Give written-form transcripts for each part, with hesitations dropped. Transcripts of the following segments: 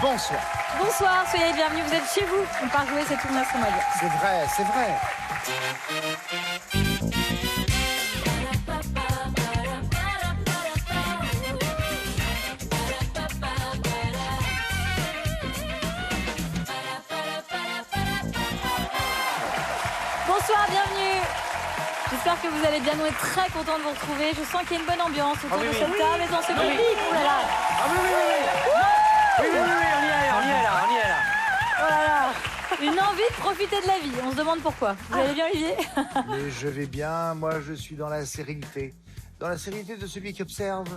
bonsoir. Bonsoir, soyez les bienvenus, vous êtes chez vous. On part jouer cette tournée somalia. C'est vrai, c'est vrai. Bonsoir, bienvenue. J'espère que vous allez bien, on est très contents de vous retrouver. Je sens qu'il y a une bonne ambiance autour de cette table et dans ce public. Oh là là. Ah oui, on y est là. Oh là là. Une envie de profiter de la vie. On se demande pourquoi. Vous allez bien, Olivier? Mais je vais bien, moi je suis dans la sérénité. Dans la sérénité de celui qui observe.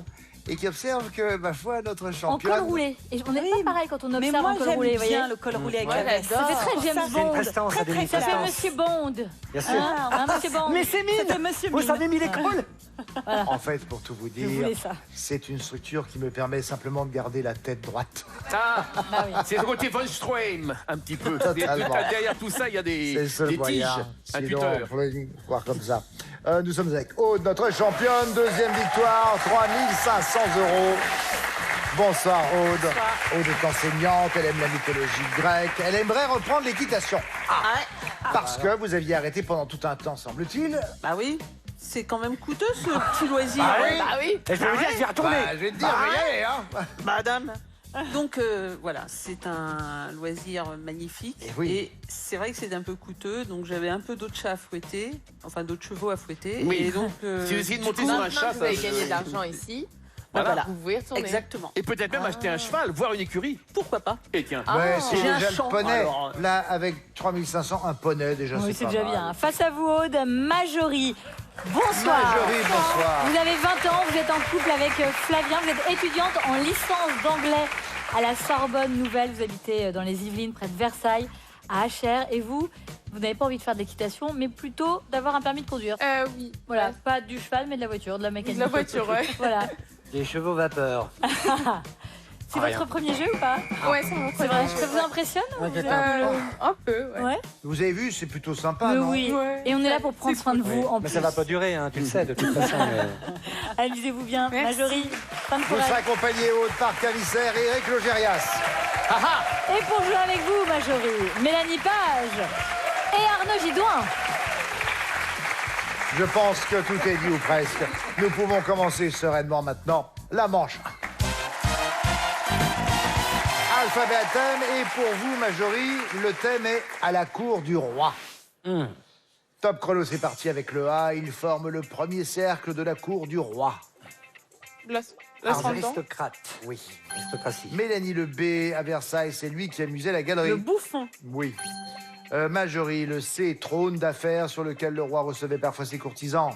Et qui observe que, ma foi, notre En championne... col roulé. Et on n'est pas pareil quand on observe en col roulé, vous voyez. le col roulé avec Ouais, la veste. ça fait très James C'est une Bond. prestance, ça délie Ça fait prestance. Monsieur Bond. Bien sûr. Hein, Monsieur Bond. Mais c'est mine. Monsieur Vous Mine. savez mis l'école. En fait, pour tout vous Je voulais dire, ça. c'est une structure qui me permet simplement de garder la tête droite. Ah, Bah oui. c'est le côté von Stroheim, un petit peu. Totalement. Derrière tout ça, il y a des, C'est le seul des moyen. tiges, un Sinon, tuteur. faut le voir comme ça. Nous sommes avec Aude, notre championne. Deuxième victoire, 3 500 €. Bonsoir Aude. Aude est enseignante, elle aime la mythologie grecque. Elle aimerait reprendre l'équitation. Parce que vous aviez arrêté pendant tout un temps, semble-t-il. Bah oui, c'est quand même coûteux ce petit loisir. Ah oui. Bah oui. Et je vais vous dire, je vais retourner. Bah, je vais te dire, on va y aller, hein. Madame. Donc voilà, c'est un loisir magnifique. Et oui. Et c'est vrai que c'est un peu coûteux, donc j'avais un peu d'autres chats à fouetter, enfin d'autres chevaux à fouetter. Oui. Et donc, Si vous essayez de monter du coup, sur un chat, Vous avez ça- gagné de l'argent ici. voilà. Vous pouvez retourner. Exactement. Et peut-être même acheter un cheval, voire une écurie. Pourquoi pas? Et tiens. Ouais, c'est j'ai un déjà le champ. poney. Alors, Là, avec 3 500, un poney, déjà, Oui, c'est pas déjà mal. bien. Face à vous, Aude, Majorie. Bonsoir. Majorie, bonsoir. Vous avez 20 ans, vous êtes en couple avec Flavien, vous êtes étudiante en licence d'anglais à la Sorbonne Nouvelle. Vous habitez dans les Yvelines, près de Versailles, à HR. Et vous n'avez pas envie de faire de l'équitation, mais plutôt d'avoir un permis de conduire. Oui. Voilà, pas du cheval, mais de la voiture, de la mécanique. De la voiture, ouais. Voilà. Les chevaux vapeur. C'est votre premier jeu ou pas? Ouais, c'est mon C'est vrai, ça vous impressionne ou vous êtes Un peu, ouais. Ouais. Vous avez vu, c'est plutôt sympa, Mais non? oui. Ouais. Et on est là pour prendre soin de vous en Mais plus. ça va pas durer, hein, tu le sais de toute façon. Amusez-vous bien. Merci. Majorie, fin de Vous courage. serez accompagné Aude par Calissaire et Eric Logérias. Et pour jouer avec vous, Majorie, Mélanie Page et Arnaud Gidouin. Je pense que tout est dit ou presque. Nous pouvons commencer sereinement maintenant la manche. Alphabet à thème, et pour vous, Majorie, le thème est à la cour du roi. Top chrono, c'est parti avec le A. Il forme le premier cercle de la cour du roi. L'ascendant. Aristocrate. Oui. Aristocratie. Mélanie le B à Versailles, c'est lui qui amusait la galerie. Le bouffon. Oui. Majorie, le C, trône d'affaires sur lequel le roi recevait parfois ses courtisans.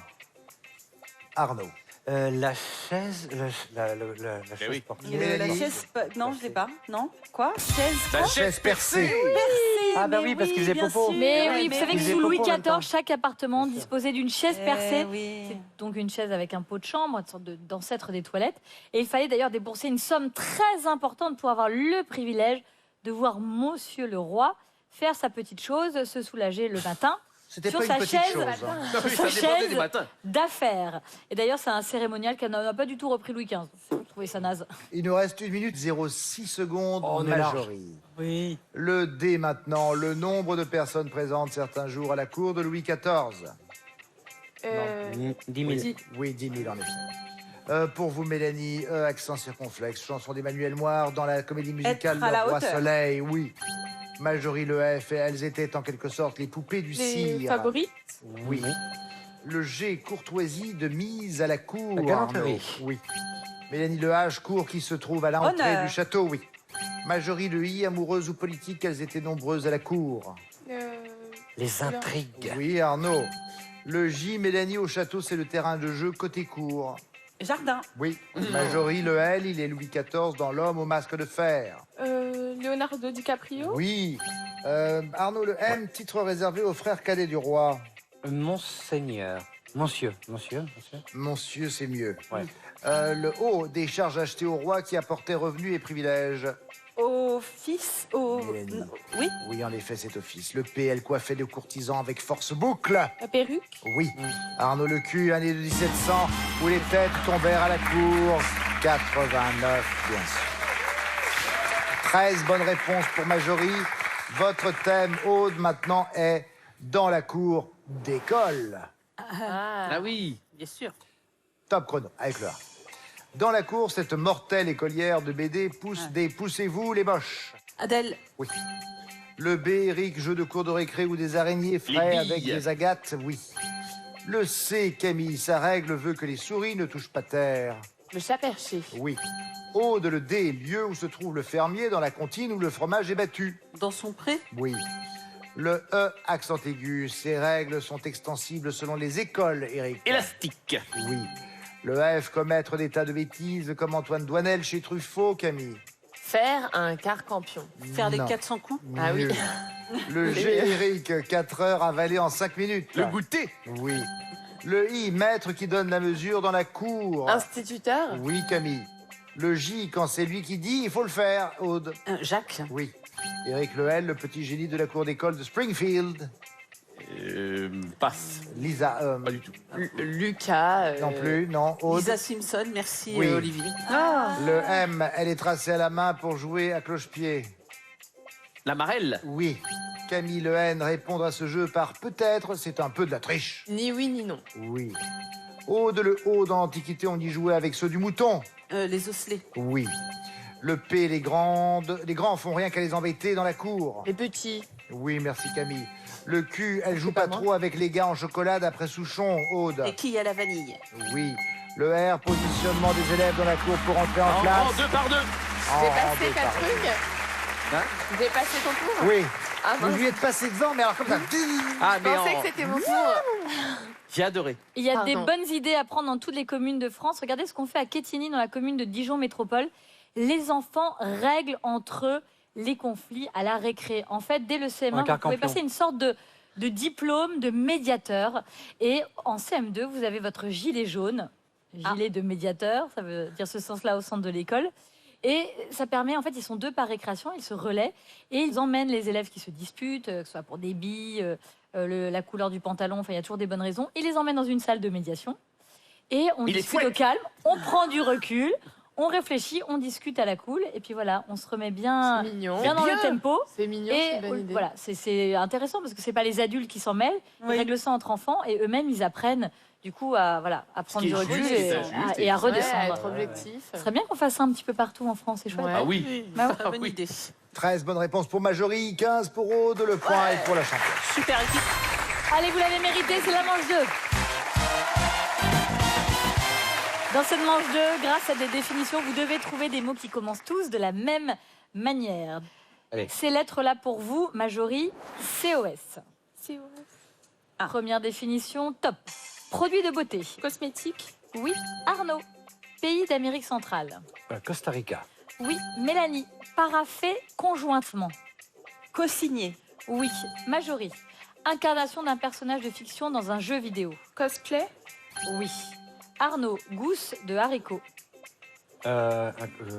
Arnaud. La chaise, la chaise oui. portée. Mélanie. La chaise. Non, je l'ai pas. Non. Quoi? Chaise. La Chaise percée. Ah bah oui, parce qu'il faisait bien popo. sûr. Mais Ouais, oui, vous mais savez que oui. sous Louis Popo en même temps. XIV, chaque appartement disposait d'une chaise percée. Oui. C'est donc une chaise avec un pot de chambre, une sorte d'ancêtre des toilettes. Et il fallait d'ailleurs débourser une somme très importante pour avoir le privilège de voir Monsieur le Roi faire sa petite chose, se soulager le matin. C'était Sur pas une sa petite chaise. chose. Hein. Ah oui, ça Sa dépendait chaise du matin. d'affaires. Et d'ailleurs, c'est un cérémonial qui n'a pas du tout repris Louis XV. Je trouvais ça naze. Il nous reste 1 minute 06 secondes. Oh, on est large. Majorie. Oui. Le D maintenant, le nombre de personnes présentes certains jours à la cour de Louis XIV. 10 000. Oui, 10 000 en effet. Pour vous, Mélanie, accent circonflexe, chanson d'Emmanuel Moir dans la comédie musicale Être à la Le Roi hauteur. Soleil, oui. Majorie le F, et elles étaient en quelque sorte les poupées du Les cire. favoris. Oui. Le G, courtoisie de mise à la cour. La galanterie. Arnaud. Oui. Mélanie le H, cour qui se trouve à l'entrée Honneur. du château, oui. Majorie le I, amoureuse ou politique, elles étaient nombreuses à la cour. Les intrigues. Oui, Arnaud. Le J, Mélanie au château, c'est le terrain de jeu côté cour. Jardin. Oui. Majorie le L, il est Louis XIV dans L'homme au masque de fer. Leonardo DiCaprio. Oui. Arnaud le M, titre réservé au frère cadet du roi. Monseigneur. Monsieur. Monsieur, c'est mieux. Ouais. Le O, des charges achetées au roi qui apportaient revenus et privilèges. Au fils. Au. Mélanie. Oui. Oui, en effet, c'est office. Le P, elle coiffait de courtisans avec force boucle. La perruque. Oui. Arnaud le Q, année de 1700, où les têtes tombèrent à la cour. 89, bien sûr. 13 bonnes réponses pour Marjorie. Votre thème, Aude, maintenant est dans la cour d'école. Ah oui, bien sûr. Top chrono, avec le A. Dans la cour, cette mortelle écolière de BD pousse des poussez-vous les moches. Adèle. Oui. Le B, Eric, jeu de cours de récré ou des araignées frais billes. avec des agates, oui. Le C, Camille, sa règle veut que les souris ne touchent pas terre. Le chat perché. Oui. Aude, le D, lieu où se trouve le fermier dans la comptine où le fromage est battu. Dans son pré. Oui. Le E, accent aigu, ces règles sont extensibles selon les écoles, Eric. Élastique. Oui. Le F, commettre des tas de bêtises comme Antoine Douanel chez Truffaut, Camille. Faire un carcampion. Faire les Non. 400 coups. Ah oui. Nul. Le G, Eric, 4 heures avalées en 5 minutes. Le goûter. Oui. Le I, maître qui donne la mesure dans la cour. Instituteur. Oui, Camille. Le J, quand c'est lui qui dit, il faut le faire, Aude. Jacques. Oui. Eric le L, le petit génie de la cour d'école de Springfield. Passe. Lisa, Pas du tout. Lucas. non plus, non. Aude. Lisa Simpson, merci Oui. Olivier. Le M, elle est tracée à la main pour jouer à cloche-pied. La marelle. Oui. Camille le N, répondre à ce jeu par peut-être, c'est un peu de la triche. Ni oui ni non. Oui. Aude le O, dans l'Antiquité, on y jouait avec ceux du mouton. Les osselets. Oui. Le P, les grands font rien qu'à les embêter dans la cour. Les petits. Oui, merci Camille. Le Q, elle joue pas trop avec les gars en chocolat d'après Souchon, Aude. Et qui à la vanille. Oui. Le R, positionnement des élèves dans la cour pour entrer en En classe. deux par deux. En Dépasser deux par quatre deux. trucs. Hein Dépasser ton tour. Oui. Ah, Vous mince. lui êtes passé devant, mais alors comme ça. Ah, Je mais pensais que c'était mon tour. j'ai adoré. Il y a Pardon. des bonnes idées à prendre dans toutes les communes de France. Regardez ce qu'on fait à Quetigny, dans la commune de Dijon Métropole. Les enfants règlent entre eux les conflits à la récré. En fait, dès le CM1, vous pouvez passer une sorte de diplôme de médiateur. Et en CM2, vous avez votre gilet jaune, gilet de médiateur, ça veut dire ce sens-là au centre de l'école. Et ça permet, en fait, ils sont deux par récréation, ils se relaient et ils emmènent les élèves qui se disputent, que ce soit pour des billes, la couleur du pantalon, enfin, il y a toujours des bonnes raisons. Ils les emmènent dans une salle de médiation et on Il est discute au fouette. calme, on prend du recul, on réfléchit, on discute à la cool et puis voilà, on se remet bien, C'est mignon. bien dans le tempo. C'est mignon, c'est Et une bonne idée. voilà, c'est intéressant parce que c'est pas les adultes qui s'en mêlent, ils Oui. règlent ça entre enfants et eux-mêmes ils apprennent du coup à prendre qui du est recul juste, et, c'est juste, et à et- Ouais, redescendre. être objectif. Ce serait bien qu'on fasse ça un petit peu partout en France, c'est chouette. Ouais. Ah oui. Oui, Bah ouais. bonne oui. idée. 13 bonnes réponses pour Marjorie, 15 pour Aude, le point est pour la championne. Super équipe. Allez, vous l'avez mérité, c'est la manche 2. Dans cette manche 2, grâce à des définitions, vous devez trouver des mots qui commencent tous de la même manière. Allez. Ces lettres-là pour vous, Marjorie, COS. C'est vrai. Première définition, top. Produit de beauté. Cosmétique. Oui, Arnaud. Pays d'Amérique centrale. Costa Rica. Oui, Mélanie. Paraffé conjointement. Co-signé. Oui, Marjorie. Incarnation d'un personnage de fiction dans un jeu vidéo. Cosplay. Oui. Arnaud, gousse de haricots.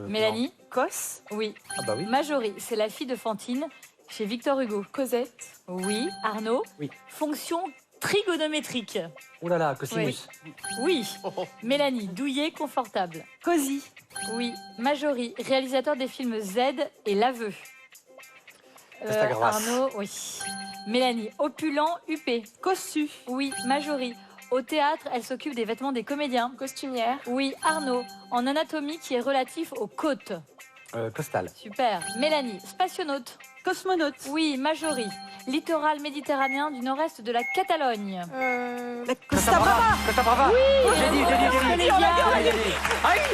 Mélanie. Cos. Oui. Ah bah oui. Marjorie, c'est la fille de Fantine chez Victor Hugo. Cosette. Oui. Arnaud. Oui. Fonction trigonométrique. Oh là là, cosinus. Oui. Mélanie, douillet confortable. Cosy. Oui. Marjorie, réalisateur des films Z et L'Aveu. Costa-Gavras. Arnaud, oui. Mélanie, opulent, huppé. Cossu. Oui. Marjorie, au théâtre, elle s'occupe des vêtements des comédiens. Costumière. Oui. Arnaud, en anatomie qui est relatif aux côtes. Costal. Super. Mélanie, spationaute. Cosmonaute. Oui. Marjorie, littoral méditerranéen du nord-est de la Catalogne. Costa Brava. Costa Brava. Oui, j'ai dit.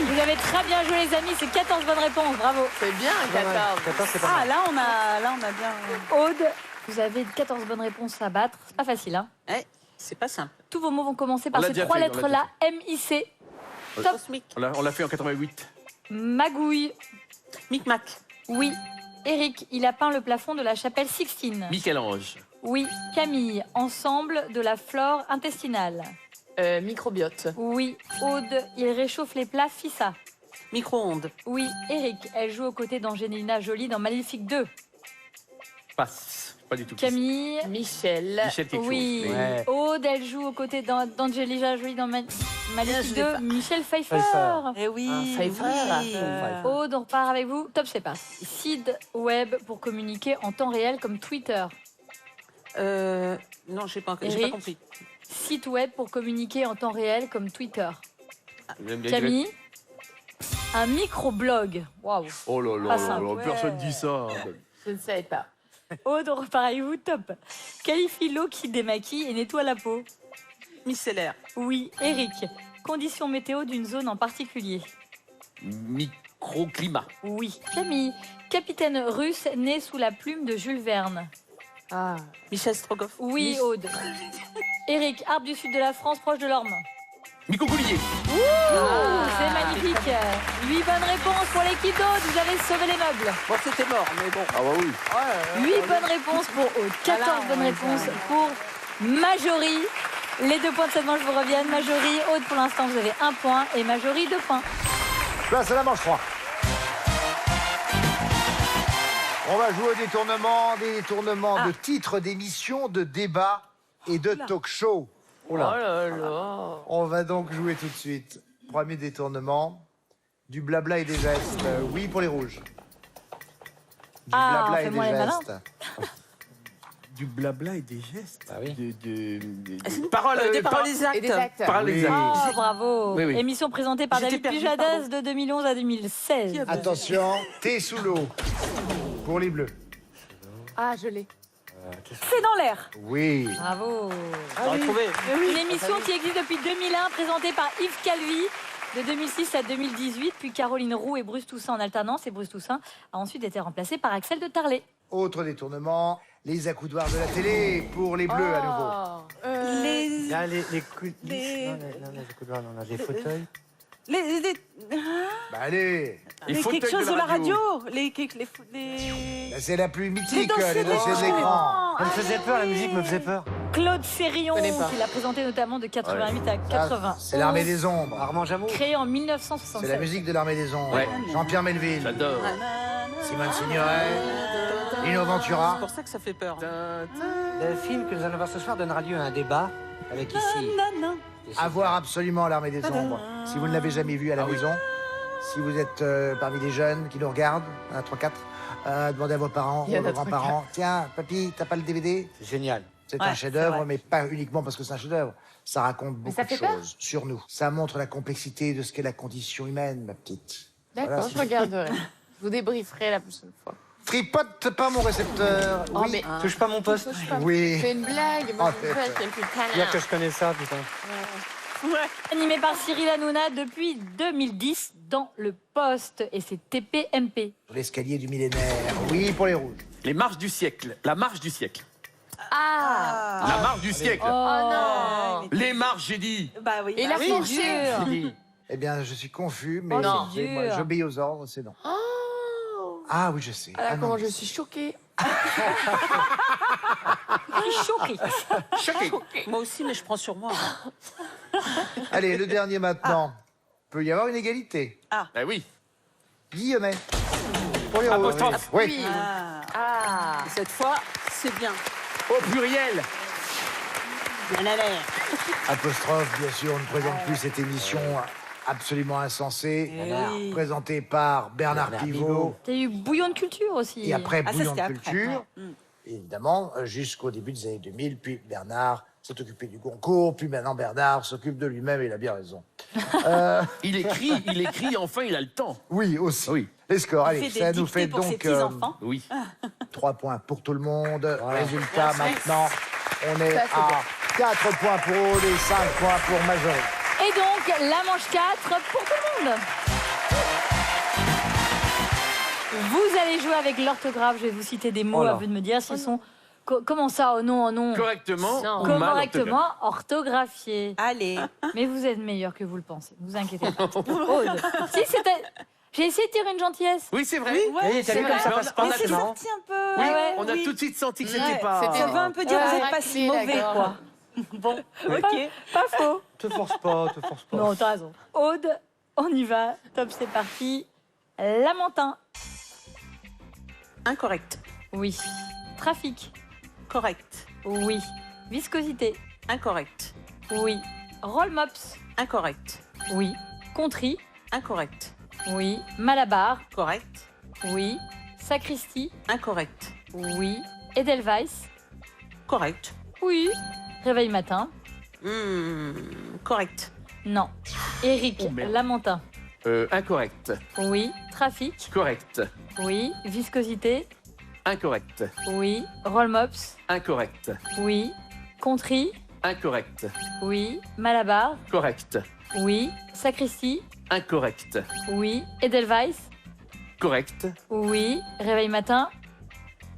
Vous avez très bien joué les amis, c'est 14 bonnes réponses, bravo. C'est bien, 14. C'est pas Ah, mal. là, on a bien. Aude, vous avez 14 bonnes réponses à battre, c'est pas facile hein. C'est pas simple. Tous vos mots vont commencer par On l'a ces déjà trois fait, on l'a lettres-là, M-I-C. Top. Cosmique. On l'a fait en 88. Magouille, Micmac. oui. Eric, il a peint le plafond de la chapelle Sixtine. Michel-Ange. Oui. Camille, ensemble de la flore intestinale. Microbiote. Oui. Aude, il réchauffe les plats Fissa. Micro-ondes. Oui. Eric, elle joue aux côtés d'Angelina Jolie dans Maléfique 2. Passe. pas du tout. Camille. Michel. Michel quelque Oui. chose. Ouais. Aude, elle joue aux côtés d'Angelina Jolie dans Maléfique je l'ai 2. pas. Michel Pfeiffer. Pfeiffer. Eh oui. Ah, Pfeiffer. oui. Aude, on repart avec vous. Top, c'est pas. Site web pour communiquer en temps réel comme Twitter. Non, j'ai pas Eric. compris. Site web pour communiquer en temps réel comme Twitter. J'aime bien Camille. Un microblog. Waouh. Oh là là, Pas là simple. là, personne dit ça. Je ne savais pas. Aude, on repart avec vous. Top. Qualifie l'eau qui démaquille et nettoie la peau. Micellaire. Oui. Eric. Conditions météo d'une zone en particulier. Microclimat. Oui. Camille. Capitaine russe né sous la plume de Jules Verne. Ah. Michel Strogoff. Oui, Aude. Eric, arbre du sud de la France, proche de l'Orme. Microcoulier. C'est magnifique. 8 bonnes réponses pour l'équipe d'Aude. Vous avez sauvé les meubles. Bon, c'était mort, mais bon. Ah bah oui. 8 bonnes réponses pour Aude. 14 bonnes réponses pour Majorie. Les 2 points de cette manche vous reviennent. Majorie, Aude, pour l'instant, vous avez 1 point. Et Majorie, 2 points. Place à la manche 3. On va jouer au détournement de titres d'émissions, de débats et de talk-show. Oh là là. On va donc jouer tout de suite. Premier détournement, du blabla et des gestes. Oui pour les rouges. Du Ah, blabla et des fais-moi les malins. gestes. Du blabla et des gestes. Ah oui. Paroles, des paroles exactes. Et des actes. Parole Oui. exacte. Oh, bravo. Oui, oui. Émission présentée par J'étais David perdue, Pujades pardon. de 2011 à 2016. Attention, thé sous l'eau. Pour les bleus. Ah, je l'ai. C'est dans l'air. Oui. Bravo. J'aurais trouvé. Une émission qui existe depuis 2001, présentée par Yves Calvi, de 2006 à 2018, puis Caroline Roux et Bruce Toussaint en alternance. Et Bruce Toussaint a ensuite été remplacé par Axel de Tarlet. Autre détournement, les accoudoirs de la télé pour les bleus à nouveau. Il y a les coups de... Les- Non, les coups de... Non, les fauteuils. Bah allez, Les fauteuils quelque chose de la radio. là, c'est la plus mythique, dossiers les dossiers d'écran. Ça me faisait peur, la musique me faisait peur. Claude Sérillon, Je connais pas. qui l'a présenté notamment de 88 à Ça, 80. C'est l'armée des ombres. Armand Jameau. Créé en C'est la 1967. musique de l'armée des ombres. Ouais. Jean-Pierre Melville, J'adore. Simone Signoret, Lino Ventura. C'est pour ça que ça fait peur. Le film que nous allons voir ce soir donnera lieu à un débat avec ici. À voir absolument l'armée des ombres. Si vous ne l'avez jamais vu à la maison, si vous êtes parmi les jeunes qui nous regardent, 1, 3, 4, demandez à vos parents Il y ou à en vos a trois, grands-parents. Tiens, papy, t'as pas le DVD? C'est génial. C'est Ouais, un chef-d'œuvre, c'est vrai. mais pas uniquement parce que c'est un chef-d'œuvre. Ça raconte beaucoup ça de fait peur choses sur nous. Ça montre la complexité de ce qu'est la condition humaine, ma petite. D'accord, Voilà, je regarderai. Je vous débrieferai la prochaine fois. Fripote pas mon récepteur. Oh, Oui. mais Touche pas mon poste. touche pas. Oui. C'est une blague. Oh, Moi, je c'est- me fais quel putain Dire que je connais ça, putain. Animé par Cyril Hanouna depuis 2010 dans le poste. Et c'est TPMP. Sur l'escalier du millénaire. Oui pour les rouges. Les marches du siècle. La marche du siècle. Ah. La marche du siècle. Oh, non. Les marches, j'ai dit. Bah oui. Et la c'est fourchette. dur. J'ai dit. Eh bien, je suis confus, mais Oh, non. c'est moi, dur. j'obéis aux ordres, c'est non. Oh. Ah oui, je sais. Ah là, Ah, non, comment mais je suis choquée. Choqué. Choqué. Moi aussi, mais je prends sur moi. Allez, le dernier maintenant. Peut y avoir une égalité. Ben oui. Guillemet. Pour les rouges. Apostrophe. Oui. Ah. Et cette fois, c'est bien. Au pluriel. Bien à l'air. Apostrophe, bien sûr, on ne présente plus cette émission absolument insensée. Oui. Présentée par Bernard Pivot. T'as eu Bouillon de culture aussi. Et après, Ah, ça, Bouillon de c'était après. culture. Ouais. Évidemment, jusqu'au début des années 2000. Puis Bernard s'est occupé du concours. Puis maintenant, Bernard s'occupe de lui-même et il a bien raison. Il écrit, enfin, il a le temps. Oui, aussi. Oui. Les scores, Il allez, fait ça des nous fait dictées pour ses donc petits-enfants. Oui. 3 points pour tout le monde. Résultat, maintenant, on est Ça, c'est à 4 points pour Aude et 5 points pour Majorie. Et donc, la manche 4 pour tout le monde. Vous allez jouer avec l'orthographe. Je vais vous citer des mots Oh là. à vous de me dire s'ils sont... Comment ça, oh non, oh non. Correctement Non. ou mal Correctement orthographiés. Allez. Mais vous êtes meilleur que vous le pensez. Ne vous inquiétez pas. Aude. Si, c'était... J'ai essayé de tirer une gentillesse. Oui, c'est vrai. Et t'as vu comme ça vrai. passe pas, Mais c'est marrant. un peu. Oui, Ah ouais. on a tout de suite senti que Ouais, c'était pas... c'était- Ça veut un peu dire Ouais. vous n'êtes pas si Raclé, mauvais, d'accord. quoi. Bon, Ok. pas faux. Te force pas, te force pas. Non, t'as raison. Aude, on y va. Top, c'est parti. Lamentin. Incorrect. Oui. Trafic. Correct. Oui. Viscosité. Incorrect. Oui. Roll mops. Incorrect. Oui. Contrit. Incorrect. Oui. Malabar. Correct. Oui. Sacristie. Incorrect. Oui. Edelweiss. Correct. Oui. Réveil matin. Correct. Non. Éric. Oh, merde. Lamentin. Incorrect. Oui. Trafic. Correct. Oui. Viscosité. Incorrect. Oui. Roll mops. Incorrect. Oui. Contrit. Incorrect. Oui. Malabar. Correct. Oui. Sacristie. Incorrect. Oui. Edelweiss. Correct. Oui. Réveil matin.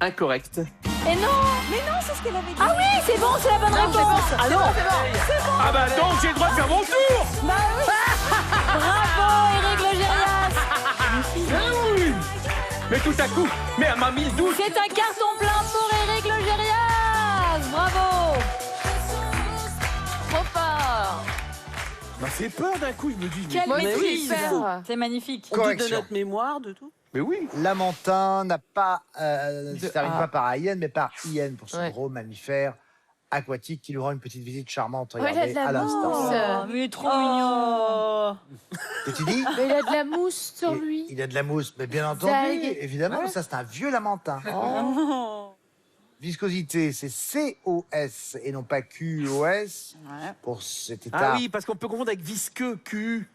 Incorrect. Et non. Mais non, c'est ce qu'elle avait dit. Ah oui, c'est bon, c'est la bonne réponse. Ah non Ah bah donc j'ai le droit de faire mon tour. Bravo, Éric Logérias. Ah oui. Mais tout à coup, mais elle m'a mis le doute. C'est un carton plein pour Éric Logérias. Bravo. Trop fort. M'a fait peur d'un coup, il me dit. Quelle Moi aussi, maîtrise. super. C'est magnifique. On doute de Correction. notre mémoire, de tout. Mais oui. Lamentin n'a pas, ne se termine A. pas par hyène, mais par hyène pour ce Ouais. gros mammifère aquatique qui lui rend une petite visite charmante. Oh, il a Regardez de la à l'instant. mousse. Oh, mais il est trop mignon. Qu'est-ce que tu dis Mais il a de la mousse sur lui. Il a de la mousse, mais bien entendu, algues. évidemment, Ouais. ça c'est un vieux lamentin. Viscosité, c'est COS et non pas QOS pour cet état. Ah oui, parce qu'on peut confondre avec visqueux, cul.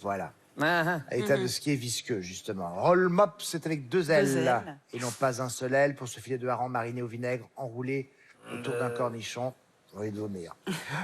Voilà. Ah, État de ce qui est visqueux, justement. Roll mop, c'est avec deux ailes, ailes. et non pas un seul aile pour ce filet de hareng mariné au vinaigre, enroulé autour d'un cornichon. Oui, d'honneur.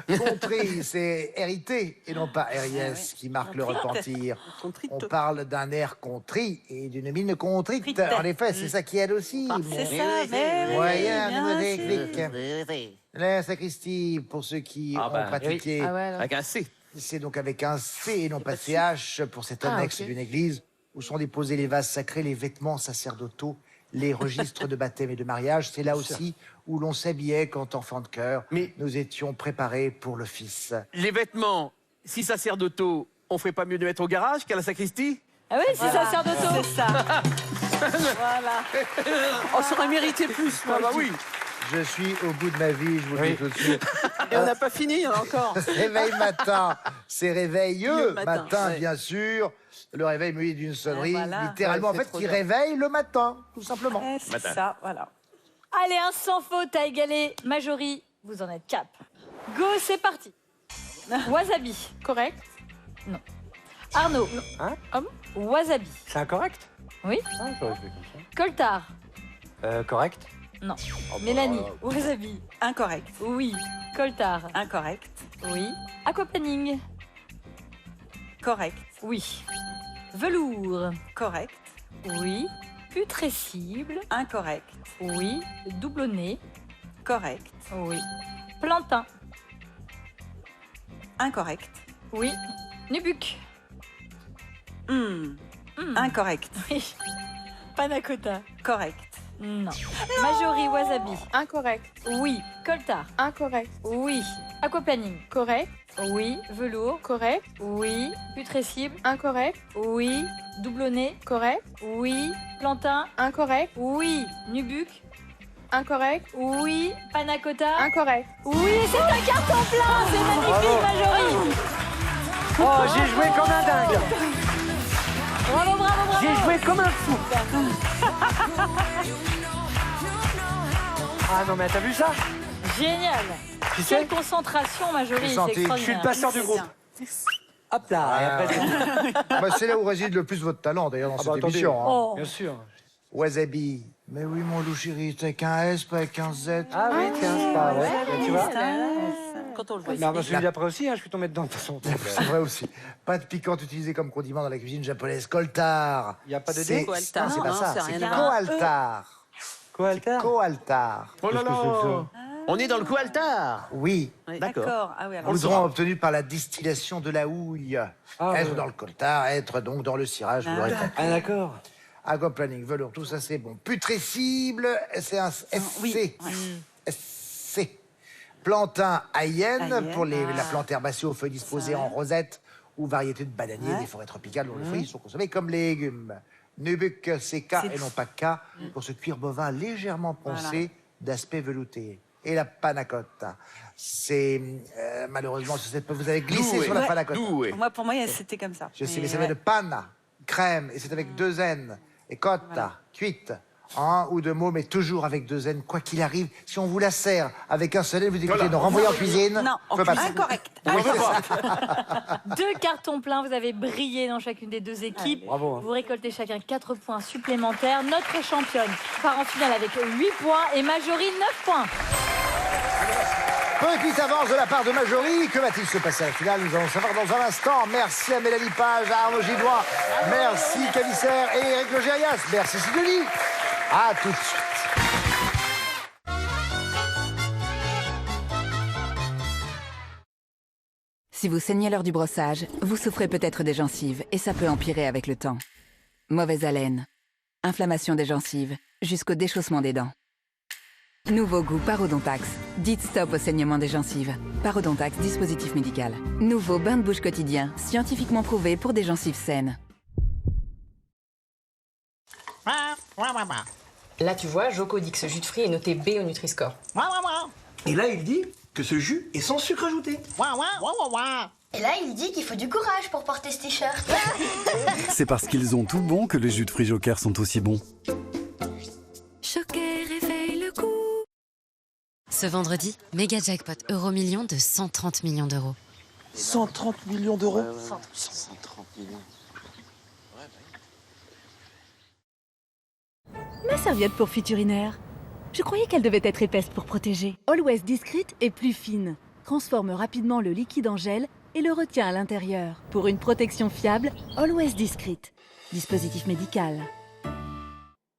Contrit, c'est hérité et non pas RIS qui marque le repentir. Contrite. On parle d'un air contrit et d'une mine contrite. Contrite. En effet, c'est ça qui aide aussi. C'est Bon. ça, mais oui, Moyen bien mnémotechnique. La sacristie, pour ceux qui Ah ont bah, pratiqué, Ah ouais, alors. avec un C. c'est donc avec un C et non pas CH pour cette Ah, annexe ok. d'une église où sont déposés les vases sacrés, les vêtements sacerdotaux, les registres de baptême et de mariage. C'est là aussi où l'on s'habillait quand, enfant de cœur, Mais- nous étions préparés pour l'office. Les vêtements, si sacerdotaux, on ferait pas mieux de mettre au garage qu'à la sacristie? Ah oui, c'est sacerdotal. C'est ça. Voilà. On s'aurait mérité plus. Ah bah oui. Je suis au bout de ma vie, je vous le dis tout de suite. Et on n'a pas fini, il y en a encore. Réveil matin, c'est réveilleux Le matin, ouais. bien sûr. Le réveil muni d'une sonnerie, voilà. littéralement, Ouais, en c'est fait, trop qui bien. réveille le matin, tout simplement. C'est Matin. ça, voilà. Allez, un sans faute à égaler. Majorie, vous en êtes cap. Go, c'est parti. Wasabi. Correct. Arnaud. Hein Wasabi. C'est incorrect Oui. Ah, j'aurais fait comme Coltard. ça. Correct. Non. Oh, Mélanie. Wasabi. Incorrect. Oui. Coltard. Incorrect. Oui. Aquaplaning. Correct. Oui. Velours. Correct. Oui. Putrescible. Incorrect. Oui. Doublonné. Correct. Oui. Plantain. Incorrect. Oui. Nubuck. Incorrect. Oui. Panna cotta. Correct. Non. Majorie Wasabi. Incorrect. Oui. Coltard. Incorrect. Oui. Aquaplaning. Correct. Oui. Velours. Correct. Oui. Putrescible. Incorrect. Oui. Doublonné. Correct. Oui. Plantain. Incorrect. Oui. Nubuck. Incorrect. Oui. Panna cotta. Incorrect. Oui, c'est un carton plein. C'est magnifique, Majorie. Oh, j'ai joué comme un dingue. Bravo, bravo, bravo. J'ai joué comme un fou. Ah non, mais t'as vu ça? Génial. Tu sais, Quelle concentration, Majorie. Vous C'est sentez- je suis le extraordinaire. passeur du groupe. Hop là, et après, Bah, c'est là où réside le plus votre talent, d'ailleurs, dans Ah cette bah, attendez. émission. Hein. Oh. bien sûr. Wasabi. Mais oui, mon loup chéri, c'est avec un S, pas avec un Z. Ah oui, tiens, c'est pas vrai. Tu vois? Quand on le voit. Non, bah, celui d'après aussi, hein, je suis tombé dedans de toute façon. C'est vrai aussi. Pas de piquant utilisé comme condiment dans la cuisine japonaise. Coltar. Y a pas de C'est- D? Coaltar. Non, c'est pas Non, ça. c'est C'est rien à voir. coaltar. Quoi, Alter? Coaltar. Oh là Qu'est-ce que c'est que là. On est dans le coup altar. Oui. Oui, D'accord. D'accord. Ah oui, alors. Goudron obtenu par la distillation de la houille. Ah, être ouais. dans le coltar, être donc dans le cirage, vous l'aurez compris. Ah, d'accord. Aquaplaning, velours, tout ça c'est bon. Putrescible, c'est un SC. Oui. SC. Plantain Hayenne Hayenne, pour la ah. plante herbacée aux feuilles disposées en rosette ou variété de bananiers Ouais. des forêts tropicales dont les fruits sont consommés comme légumes. Nubuck, c'est K et non pas K pour ce cuir bovin légèrement poncé, d'aspect velouté. Et la panna cotta, c'est malheureusement sur cette vous avez glissé sur la panna cotta. Pour moi, c'était comme ça. Je sais, mais ça s'appelle panna, crème, et c'est avec 2 N. Et cotta, cuite, un ou 2 mots, mais toujours avec 2 N, quoi qu'il arrive. Si on vous la sert avec un seul N, vous dites, écoutez, non, renvoyez en cuisine. Non, en peut pas cuisine, correct. Oui, c'est ça. 2 cartons pleins, vous avez brillé dans chacune des 2 équipes. Bravo. Vous récoltez chacun 4 points supplémentaires. Notre championne part en finale avec 8 points et Marjorie 9 points. Petite avance de la part de Marjorie. Que va-t-il se passer à la finale? Nous allons savoir dans un instant. Merci à Mélanie Page, à Arnaud Gidoin. Merci Calisser et Eric Logérias. Merci Sidonie. À tout de suite. Si vous saignez lors du brossage, vous souffrez peut-être des gencives et ça peut empirer avec le temps. Mauvaise haleine, inflammation des gencives, jusqu'au déchaussement des dents. Nouveau goût Parodontax. Dites stop au saignement des gencives. Parodontax, dispositif médical. Nouveau bain de bouche quotidien, scientifiquement prouvé pour des gencives saines. Là, tu vois, Joko dit que ce jus de fruits est noté B au Nutri-Score. Et là, il dit que ce jus est sans sucre ajouté. Et là, il dit qu'il faut du courage pour porter ce t-shirt. C'est parce qu'ils ont tout bon que les jus de fruits Joker sont aussi bons. Joker réveille le coup. Ce vendredi, méga jackpot Euromillion de 130 millions d'euros. 130 millions d'euros 130 millions. Ma serviette pour fuite urinaire. Je croyais qu'elle devait être épaisse pour protéger. Always Discreet est plus fine. Transforme rapidement le liquide en gel et le retient à l'intérieur. Pour une protection fiable, Always Discreet. Dispositif médical.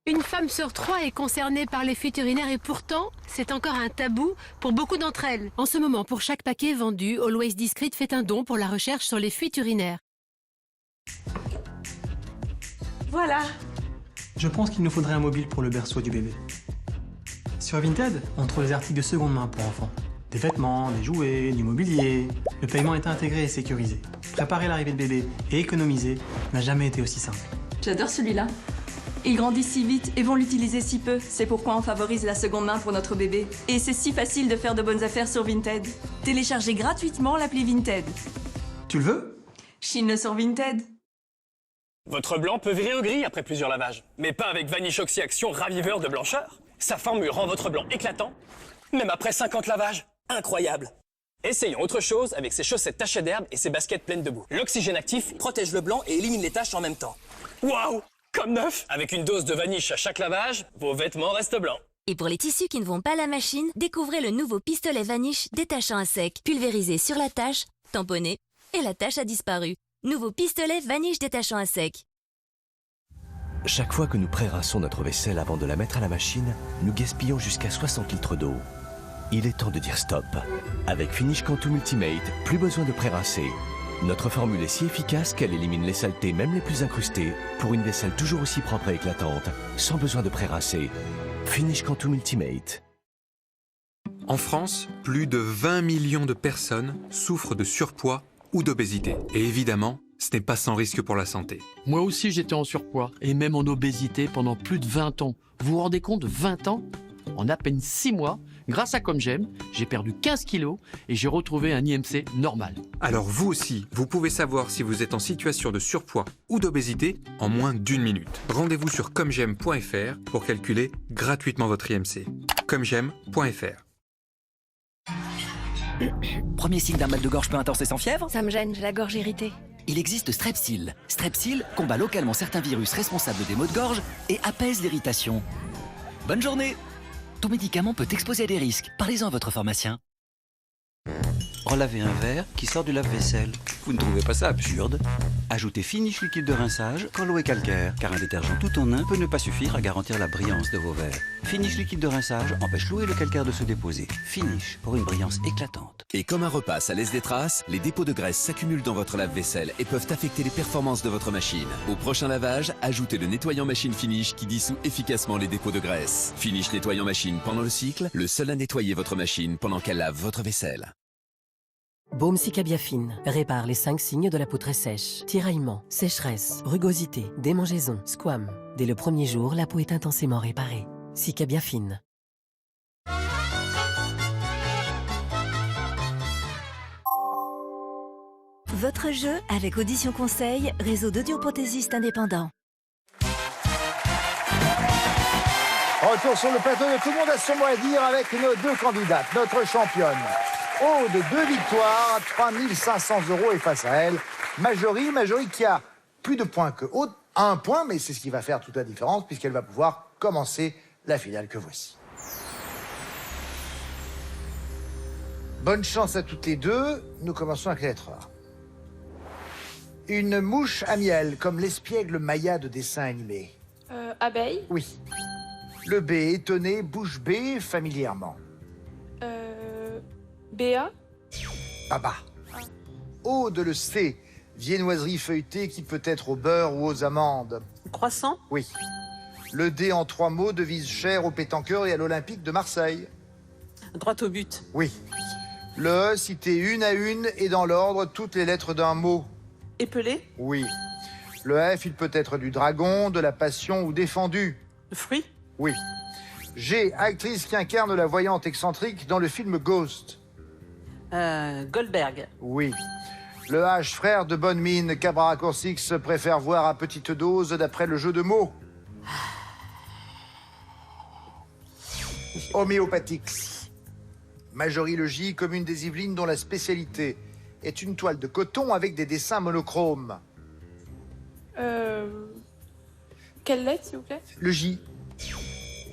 Une femme sur 3 est concernée par les fuites urinaires et pourtant, c'est encore un tabou pour beaucoup d'entre elles. En ce moment, pour chaque paquet vendu, Always Discreet fait un don pour la recherche sur les fuites urinaires. Voilà. Je pense qu'il nous faudrait un mobile pour le berceau du bébé. Sur Vinted, on trouve des articles de seconde main pour enfants. Des vêtements, des jouets, du mobilier. Le paiement est intégré et sécurisé. Préparer l'arrivée de bébé et économiser n'a jamais été aussi simple. J'adore celui-là. Ils grandissent si vite et vont l'utiliser si peu. C'est pourquoi on favorise la seconde main pour notre bébé. Et c'est si facile de faire de bonnes affaires sur Vinted. Téléchargez gratuitement l'appli Vinted. Tu le veux? Chine-le sur Vinted. Votre blanc peut virer au gris après plusieurs lavages. Mais pas avec Vanish Oxy Action raviveur de blancheur. Sa formule rend votre blanc éclatant, même après 50 lavages. Incroyable! Essayons autre chose avec ses chaussettes tachées d'herbe et ses baskets pleines de boue. L'oxygène actif protège le blanc et élimine les taches en même temps. Waouh! Comme neuf! Avec une dose de Vanish à chaque lavage, vos vêtements restent blancs. Et pour les tissus qui ne vont pas à la machine, découvrez le nouveau pistolet Vanish détachant à sec, pulvérisé sur la tache, tamponné, et la tache a disparu. Nouveau pistolet Vanish détachant à sec. Chaque fois que nous pré-rinçons notre vaisselle avant de la mettre à la machine, nous gaspillons jusqu'à 60 litres d'eau. Il est temps de dire stop. Avec Finish Cantu Ultimate, plus besoin de pré-rincer. Notre formule est si efficace qu'elle élimine les saletés, même les plus incrustées, pour une vaisselle toujours aussi propre et éclatante, sans besoin de pré-rincer. Finish Cantu Ultimate. En France, plus de 20 millions de personnes souffrent de surpoids ou d'obésité. Et évidemment, ce n'est pas sans risque pour la santé. Moi aussi, j'étais en surpoids et même en obésité pendant plus de 20 ans. Vous vous rendez compte, 20 ans? En à peine 6 mois, grâce à Comme J'aime, j'ai perdu 15 kilos et j'ai retrouvé un IMC normal. Alors vous aussi, vous pouvez savoir si vous êtes en situation de surpoids ou d'obésité en moins d'1 minute. Rendez-vous sur commej'aime.fr pour calculer gratuitement votre IMC. commej'aime.fr. Premier signe d'un mal de gorge peu intense et sans fièvre? Ça me gêne, j'ai la gorge irritée. Il existe Strepsil. Strepsil combat localement certains virus responsables des maux de gorge et apaise l'irritation. Bonne journée! Tout médicament peut exposer à des risques. Parlez-en à votre pharmacien. Relaver un verre qui sort du lave-vaisselle. Vous ne trouvez pas ça absurde? Ajoutez Finish liquide de rinçage quand l'eau est calcaire, car un détergent tout en un peut ne pas suffire à garantir la brillance de vos verres. Finish liquide de rinçage empêche l'eau et le calcaire de se déposer. Finish pour une brillance éclatante. Et comme un repas, ça laisse des traces, les dépôts de graisse s'accumulent dans votre lave-vaisselle et peuvent affecter les performances de votre machine. Au prochain lavage, ajoutez le nettoyant machine Finish qui dissout efficacement les dépôts de graisse. Finish nettoyant machine pendant le cycle, le seul à nettoyer votre machine pendant qu'elle lave votre vaisselle. Baume Cicabiafine répare les 5 signes de la peau très sèche. Tiraillement, sécheresse, rugosité, démangeaison, squame. Dès le premier jour, la peau est intensément réparée. Cicabiafine. Votre jeu avec Audition Conseil, réseau d'audioprothésistes indépendants. Retour sur le plateau de Tout le monde a son mot à dire avec nos deux candidates. Notre championne, Aude, 2 victoires, 3 500 € et face à elle, Marjorie qui a plus de points que Aude, 1 point, mais c'est ce qui va faire toute la différence puisqu'elle va pouvoir commencer la finale que voici. Bonne chance à toutes les deux, nous commençons avec la lettre A. Une mouche à miel, comme l'espiègle Maya de dessin animé. Abeille. Oui. Le B, étonné, bouche bée, familièrement. Béa. Baba. Aude, le C, viennoiserie feuilletée qui peut être au beurre ou aux amandes. Croissant. Oui. Le D, en 3 mots, devise chère au pétanqueur et à l'Olympique de Marseille. Droit au but. Oui. Le E, cité une à une et dans l'ordre toutes les lettres d'un mot. Épelé. Oui. Le F, il peut être du dragon, de la passion ou défendu. Le fruit. Oui. G, actrice qui incarne la voyante excentrique dans le film Ghost. Goldberg. Oui. Le H, frère de bonne mine, qu'Abra Coursix préfère voir à petite dose d'après le jeu de mots. Homéopathique. Marjorie le J, commune des Yvelines dont la spécialité est une toile de coton avec des dessins monochromes. Quelle lettre, s'il vous plaît? Le J.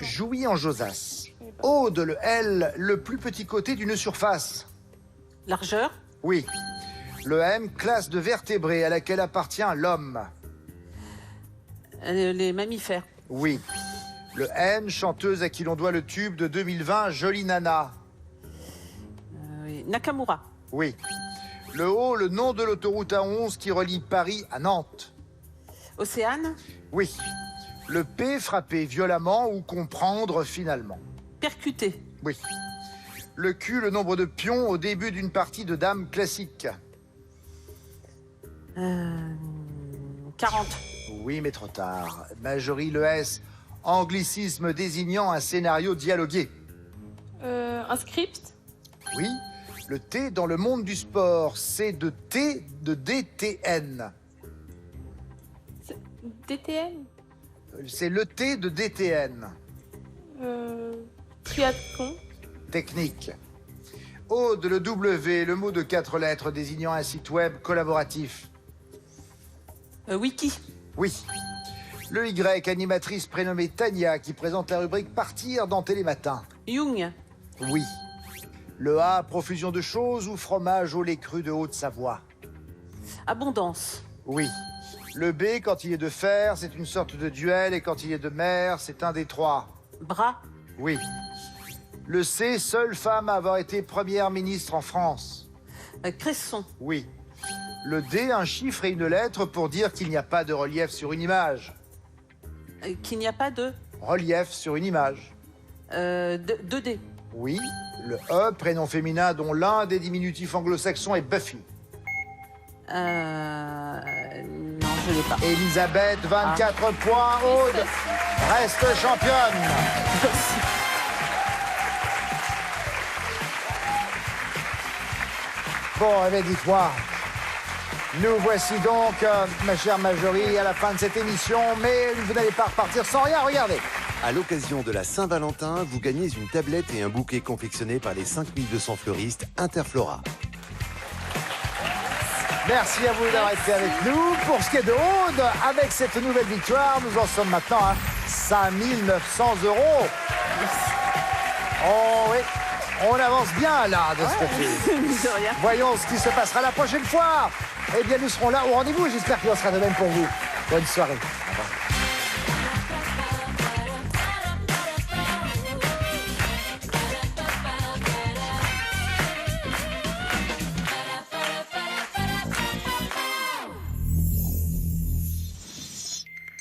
Jouy en Josas. Aude, le L, le plus petit côté d'une surface. Largeur. Oui. Le M, classe de vertébrés à laquelle appartient l'homme. Les mammifères. Oui. Le N, chanteuse à qui l'on doit le tube de 2020, Jolie Nana. Oui. Nakamura. Oui. Le O, le nom de l'autoroute A11 qui relie Paris à Nantes. Océane. Oui. Le P, frapper violemment ou comprendre finalement. Percuter. Oui. Le Q, le nombre de pions au début d'une partie de dames classique. 40. Oui, mais trop tard. Marjorie, le S, anglicisme désignant un scénario dialogué. Un script. Oui. Le T dans le monde du sport, c'est de T de DTN. DTN. C'est le T de DTN. Triathlon. Technique. Aude, le W, le mot de 4 lettres désignant un site web collaboratif. Wiki. Oui. Le Y, animatrice prénommée Tania, qui présente la rubrique Partir dans Télématin. Jung. Oui. Le A, profusion de choses ou fromage au lait cru de Haute-Savoie. Abondance. Oui. Le B, quand il est de fer, c'est une sorte de duel, et quand il est de mer, c'est un des 3. Bras. Oui. Le C, seule femme à avoir été première ministre en France. Cresson. Oui. Le D, un chiffre et une lettre pour dire qu'il n'y a pas de relief sur une image. Qu'il n'y a pas de... Relief sur une image. 2D. Oui. Le E, prénom féminin dont l'un des diminutifs anglo-saxons est Buffy. Non, je l'ai pas. Elisabeth, 24 points. Aude reste championne. Bon, allez, dites-moi. Nous voici donc, ma chère Marjorie, à la fin de cette émission, mais vous n'allez pas repartir sans rien, regardez. À l'occasion de la Saint-Valentin, vous gagnez une tablette et un bouquet confectionnés par les 5200 fleuristes Interflora. Merci à vous d'avoir été avec nous. Pour ce qui est de Aude, avec cette nouvelle victoire, nous en sommes maintenant à 5 900 €. Oh oui, on avance bien là de ce côté. Voyons ce qui se passera la prochaine fois. Eh bien, nous serons là au rendez-vous. J'espère qu'il en sera de même pour vous. Bonne soirée. Au revoir.